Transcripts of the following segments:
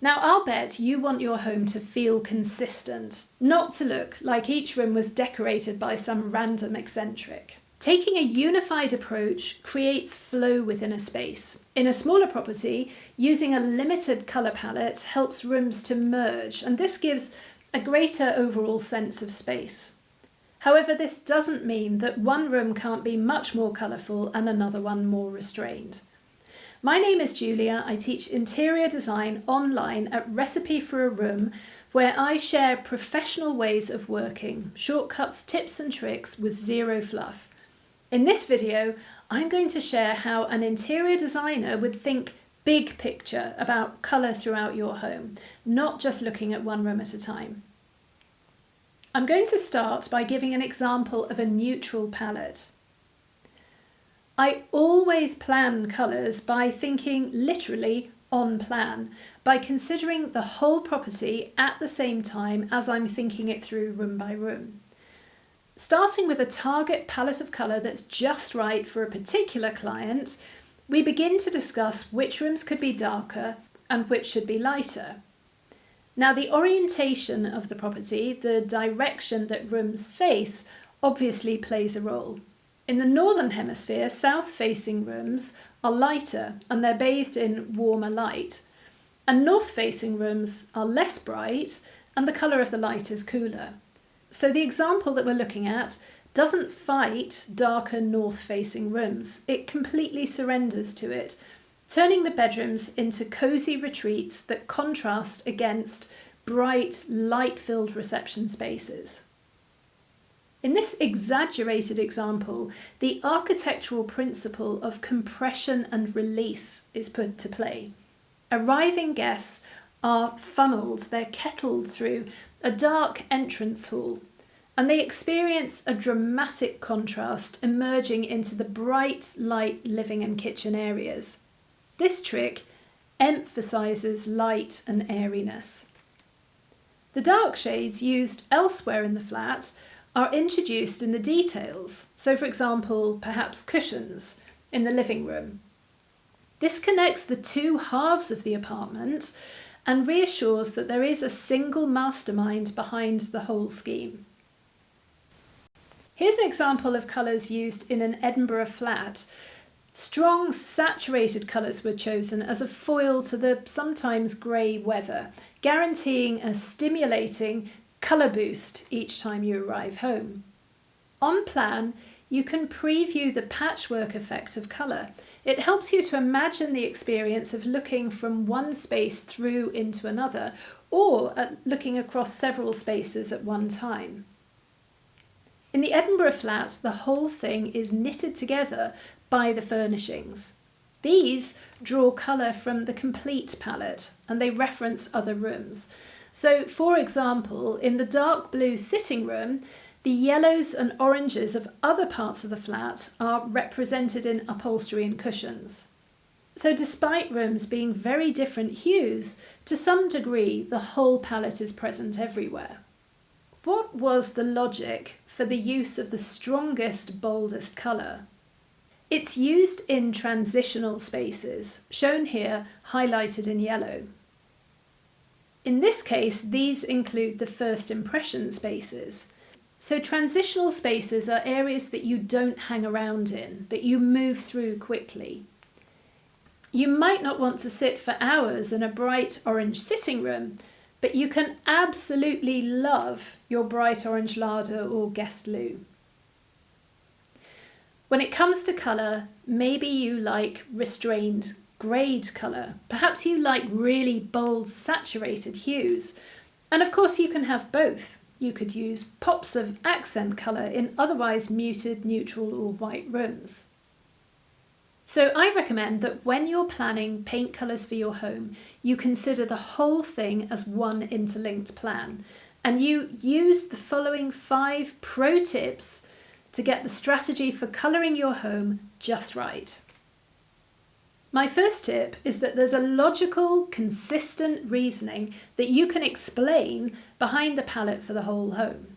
Now, I'll bet you want your home to feel consistent, not to look like each room was decorated by some random eccentric. Taking a unified approach creates flow within a space. In a smaller property, using a limited colour palette helps rooms to merge, and this gives a greater overall sense of space. However, this doesn't mean that one room can't be much more colourful and another one more restrained. My name is Julia. I teach interior design online at Recipe for a Room, where I share professional ways of working, shortcuts, tips and tricks with zero fluff. In this video, I'm going to share how an interior designer would think big picture about colour throughout your home, not just looking at one room at a time. I'm going to start by giving an example of a neutral palette. I always plan colours by thinking literally on plan, by considering the whole property at the same time as I'm thinking it through room by room. Starting with a target palette of colour that's just right for a particular client, we begin to discuss which rooms could be darker and which should be lighter. Now, the orientation of the property, the direction that rooms face, obviously plays a role. In the Northern Hemisphere, south-facing rooms are lighter and they're bathed in warmer light, and north-facing rooms are less bright and the colour of the light is cooler. So the example that we're looking at doesn't fight darker north-facing rooms. It completely surrenders to it, turning the bedrooms into cosy retreats that contrast against bright, light-filled reception spaces. In this exaggerated example, the architectural principle of compression and release is put to play. Arriving guests are funneled, they're kettled through a dark entrance hall, and they experience a dramatic contrast emerging into the bright, light living and kitchen areas. This trick emphasises light and airiness. The dark shades used elsewhere in the flat are introduced in the details, so for example, perhaps cushions in the living room. This connects the two halves of the apartment and reassures that there is a single mastermind behind the whole scheme. Here's an example of colours used in an Edinburgh flat. Strong, saturated colours were chosen as a foil to the sometimes grey weather, guaranteeing a stimulating colour boost each time you arrive home. On plan, you can preview the patchwork effect of colour. It helps you to imagine the experience of looking from one space through into another, or looking across several spaces at one time. In the Edinburgh flat, the whole thing is knitted together by the furnishings. These draw colour from the complete palette, and they reference other rooms. So, for example, in the dark blue sitting room, the yellows and oranges of other parts of the flat are represented in upholstery and cushions. So despite rooms being very different hues, to some degree the whole palette is present everywhere. What was the logic for the use of the strongest, boldest colour? It's used in transitional spaces, shown here highlighted in yellow. In this case, these include the first impression spaces. So transitional spaces are areas that you don't hang around in, that you move through quickly. You might not want to sit for hours in a bright orange sitting room, but you can absolutely love your bright orange larder or guest loo. When it comes to colour, maybe you like restrained greyed colour. Perhaps you like really bold, saturated hues. And of course you can have both. You could use pops of accent colour in otherwise muted, neutral or white rooms. So I recommend that when you're planning paint colours for your home, you consider the whole thing as one interlinked plan. And you use the following 5 pro tips to get the strategy for colouring your home just right. My first tip is that there's a logical, consistent reasoning that you can explain behind the palette for the whole home.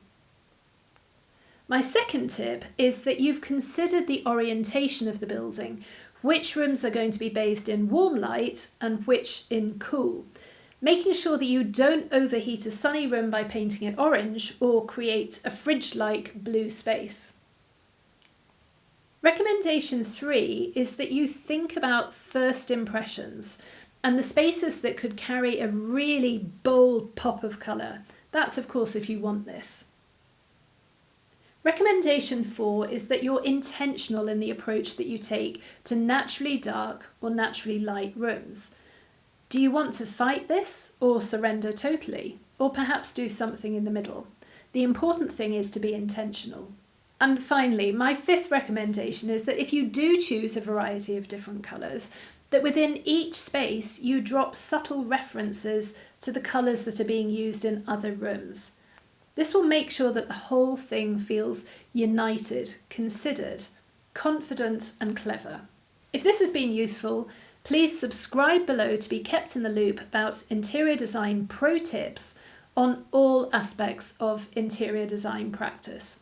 My second tip is that you've considered the orientation of the building, which rooms are going to be bathed in warm light and which in cool. making sure that you don't overheat a sunny room by painting it orange or create a fridge-like blue space. Recommendation 3 is that you think about first impressions and the spaces that could carry a really bold pop of colour. That's of course if you want this. Recommendation 4 is that you're intentional in the approach that you take to naturally dark or naturally light rooms. Do you want to fight this or surrender totally? Or perhaps do something in the middle? The important thing is to be intentional. And finally, my 5th recommendation is that if you do choose a variety of different colours, that within each space you drop subtle references to the colours that are being used in other rooms. This will make sure that the whole thing feels united, considered, confident and clever. If this has been useful, please subscribe below to be kept in the loop about interior design pro tips on all aspects of interior design practice.